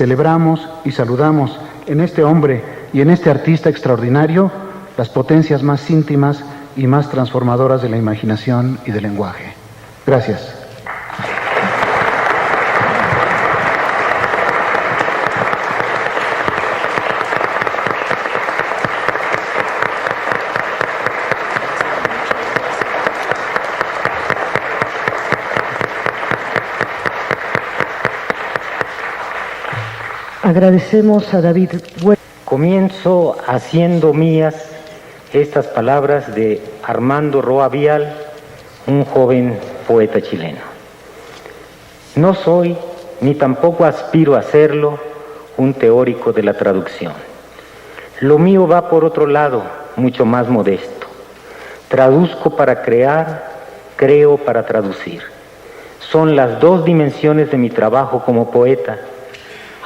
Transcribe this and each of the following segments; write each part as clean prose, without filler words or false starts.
celebramos y saludamos en este hombre y en este artista extraordinario las potencias más íntimas y más transformadoras de la imaginación y del lenguaje. Gracias. Agradecemos a David. Comienzo haciendo mías estas palabras de Armando Roa Vial, un joven poeta chileno. No soy, ni tampoco aspiro a serlo, un teórico de la traducción. Lo mío va por otro lado, mucho más modesto. Traduzco para crear, creo para traducir. Son las dos dimensiones de mi trabajo como poeta,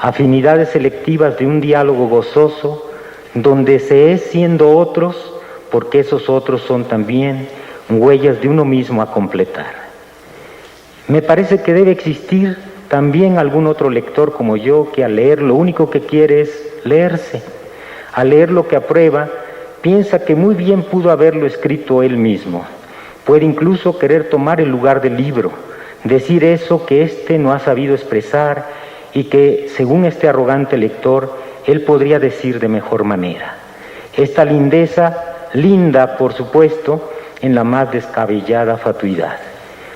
afinidades selectivas de un diálogo gozoso, donde se es siendo otros, porque esos otros son también huellas de uno mismo a completar. Me parece que debe existir también algún otro lector como yo que al leer lo único que quiere es leerse. Al leer lo que aprueba, piensa que muy bien pudo haberlo escrito él mismo. Puede incluso querer tomar el lugar del libro, decir eso que éste no ha sabido expresar y que, según este arrogante lector, él podría decir de mejor manera. Esta lindeza, linda, por supuesto, en la más descabellada fatuidad.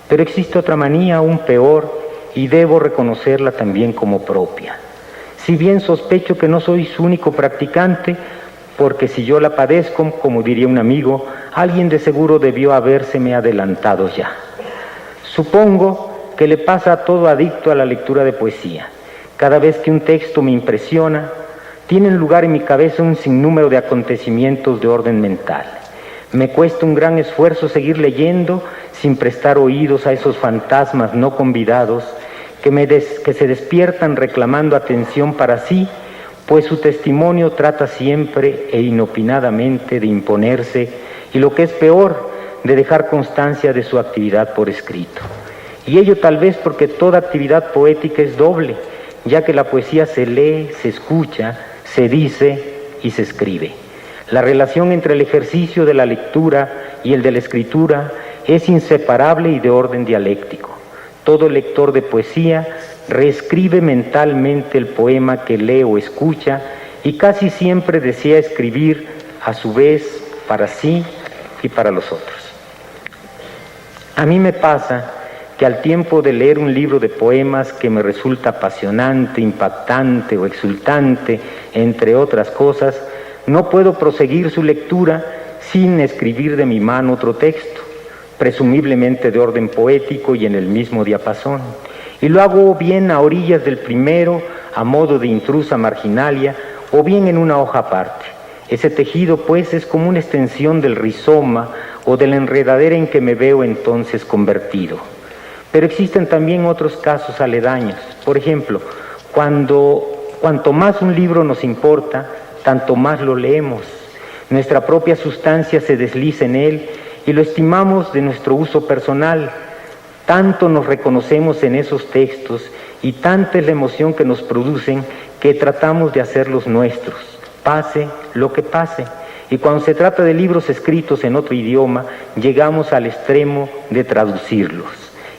Pero existe otra manía aún peor, y debo reconocerla también como propia. Si bien sospecho que no soy su único practicante, porque si yo la padezco, como diría un amigo, alguien de seguro debió habérseme adelantado ya. Supongo que le pasa a todo adicto a la lectura de poesía. Cada vez que un texto me impresiona, tienen lugar en mi cabeza un sinnúmero de acontecimientos de orden mental. Me cuesta un gran esfuerzo seguir leyendo sin prestar oídos a esos fantasmas no convidados que se despiertan reclamando atención para sí, pues su testimonio trata siempre e inopinadamente de imponerse y, lo que es peor, de dejar constancia de su actividad por escrito. Y ello tal vez porque toda actividad poética es doble, ya que la poesía se lee, se escucha, se dice y se escribe. La relación entre el ejercicio de la lectura y el de la escritura es inseparable y de orden dialéctico. Todo lector de poesía reescribe mentalmente el poema que lee o escucha y casi siempre desea escribir a su vez para sí y para los otros. A mí me pasa que al tiempo de leer un libro de poemas que me resulta apasionante, impactante o exultante, entre otras cosas, no puedo proseguir su lectura sin escribir de mi mano otro texto, presumiblemente de orden poético y en el mismo diapasón. Y lo hago bien a orillas del primero, a modo de intrusa marginalia, o bien en una hoja aparte. Ese tejido, pues, es como una extensión del rizoma o de la enredadera en que me veo entonces convertido. Pero existen también otros casos aledaños. Por ejemplo, cuanto más un libro nos importa, tanto más lo leemos. Nuestra propia sustancia se desliza en él y lo estimamos de nuestro uso personal. Tanto nos reconocemos en esos textos y tanta es la emoción que nos producen que tratamos de hacerlos nuestros, pase lo que pase. Y cuando se trata de libros escritos en otro idioma, llegamos al extremo de traducirlos.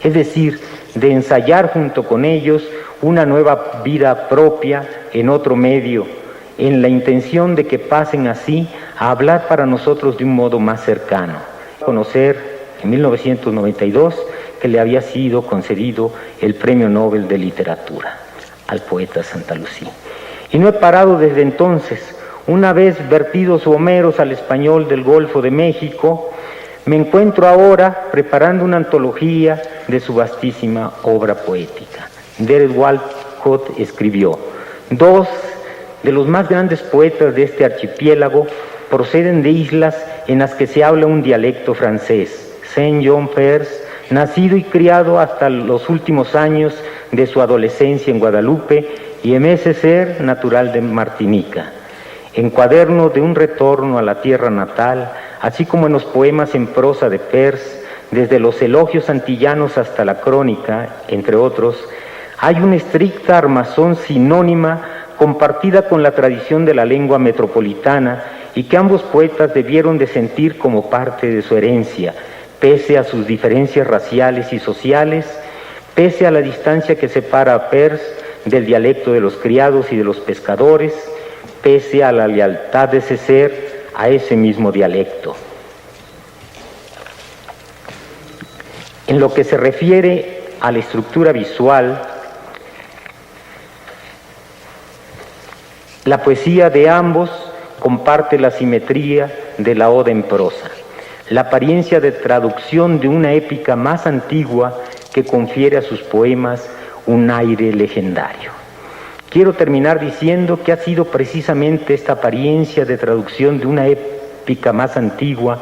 Es decir, de ensayar junto con ellos una nueva vida propia en otro medio, en la intención de que pasen así a hablar para nosotros de un modo más cercano. Conocer en 1992 que le había sido concedido el Premio Nobel de Literatura al poeta Santalucí. Y no he parado desde entonces. Una vez vertidos Homeros al español del Golfo de México, me encuentro ahora preparando una antología de su vastísima obra poética. Derek Walcott escribió: dos de los más grandes poetas de este archipiélago proceden de islas en las que se habla un dialecto francés. Saint-John Perse, nacido y criado hasta los últimos años de su adolescencia en Guadalupe, y Aimé Césaire, natural de Martinica. En Cuaderno de un retorno a la tierra natal, así como en los poemas en prosa de Perse, desde los elogios antillanos hasta la crónica, entre otros, Hay una estricta armazón sinónima compartida con la tradición de la lengua metropolitana y que ambos poetas debieron de sentir como parte de su herencia, pese a sus diferencias raciales y sociales, pese a la distancia que separa a Pers del dialecto de los criados y de los pescadores, pese a la lealtad de Césaire a ese mismo dialecto. En lo que se refiere a la estructura visual, la poesía de ambos comparte la simetría de la oda en prosa, la apariencia de traducción de una épica más antigua que confiere a sus poemas un aire legendario. Quiero terminar diciendo que ha sido precisamente esta apariencia de traducción de una épica más antigua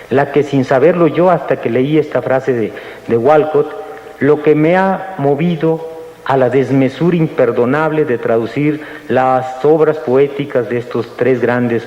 la que, sin saberlo yo hasta que leí esta frase de Walcott, lo que me ha movido a la desmesura imperdonable de traducir las obras poéticas de estos tres grandes